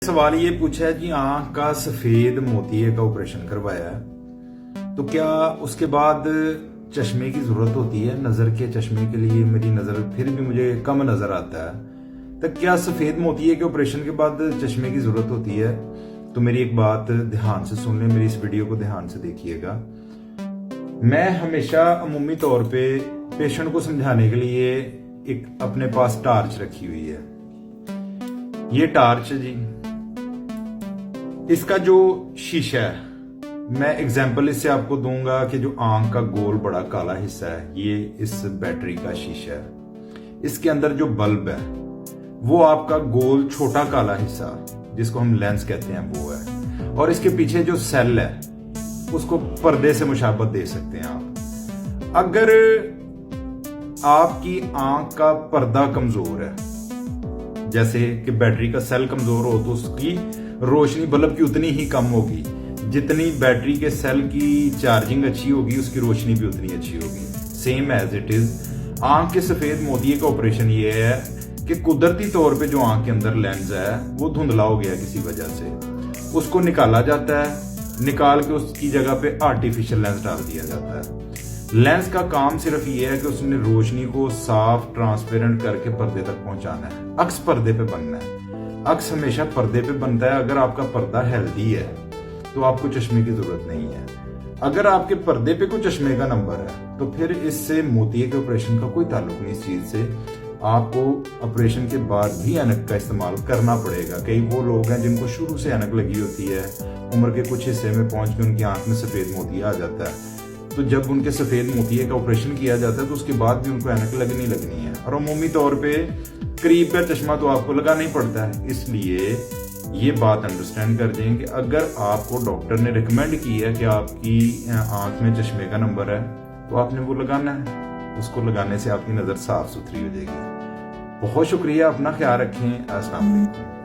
सवाल ये पूछा है कि आंख का सफेद मोतिये का ऑपरेशन करवाया है तो क्या उसके बाद चश्मे की जरूरत होती है? नजर के चश्मे के लिए मेरी नजर फिर भी मुझे कम नजर आता है, तो क्या सफेद मोतिये के ऑपरेशन के बाद चश्मे की जरूरत होती है? तो मेरी एक बात ध्यान से सुन ले, मेरी इस वीडियो को ध्यान से देखिएगा। मैं हमेशा अमूमी तौर पे पेशेंट को समझाने के लिए एक अपने पास टार्च रखी हुई है। ये टार्च है जी, इसका जो शीशा है, मैं एग्जाम्पल इससे आपको दूंगा कि जो आंख का गोल बड़ा काला हिस्सा है ये इस बैटरी का शीशा है। इसके अंदर जो बल्ब है वो आपका गोल छोटा काला हिस्सा जिसको हम लेंस कहते हैं वो है, और इसके पीछे जो सेल है उसको पर्दे से मुशाबत दे सकते हैं आप। अगर आपकी आंख का पर्दा कमजोर है, जैसे कि बैटरी का सेल कमजोर हो, तो उसकी रोशनी बल्ब की उतनी ही कम होगी। जितनी बैटरी के सेल की चार्जिंग अच्छी होगी उसकी रोशनी भी उतनी अच्छी होगी। सेम एज इट इज आंख के सफेद मोतिये का ऑपरेशन ये है कि कुदरती तौर पे जो आंख के अंदर लेंस है वो धुंधला हो गया किसी वजह से, उसको निकाला जाता है। निकाल के उसकी जगह पे आर्टिफिशियल लेंस डाल दिया जाता है। लेंस का काम सिर्फ ये है कि उसने रोशनी को साफ ट्रांसपेरेंट करके पर्दे तक पहुंचाना है। अक्स पर्दे पे बनना है। अक्स हमेशा पर्दे पे बनता है। अगर आपका पर्दा हेल्दी है तो आपको चश्मे की जरूरत नहीं है। अगर आपके पर्दे पे कोई चश्मे का नंबर है तो फिर इससे मोतिये के ऑपरेशन का कोई ताल्लुक नहीं। इस चीज से आपको ऑपरेशन के बाद भी ऐनक का इस्तेमाल करना पड़ेगा। कई वो लोग हैं जिनको शुरू से ऐनक लगी होती है, उम्र के कुछ हिस्से में पहुंच के उनकी आंख में सफेद मोतिया आ जाता है, तो जब उनके सफेद मोतिये का ऑपरेशन किया जाता है तो उसके बाद भी उनको ऐनक लगनी है। और अमूमी तौर पे करीब का चश्मा तो आपको लगाना ही पड़ता है। इसलिए ये बात अंडरस्टैंड कर दें कि अगर आपको डॉक्टर ने रिकमेंड की है कि आपकी आंख में चश्मे का नंबर है तो आपने वो लगाना है। उसको लगाने से आपकी नजर साफ सुथरी हो जाएगी। बहुत शुक्रिया, अपना ख्याल रखें। अस्सलाम वालेकुम।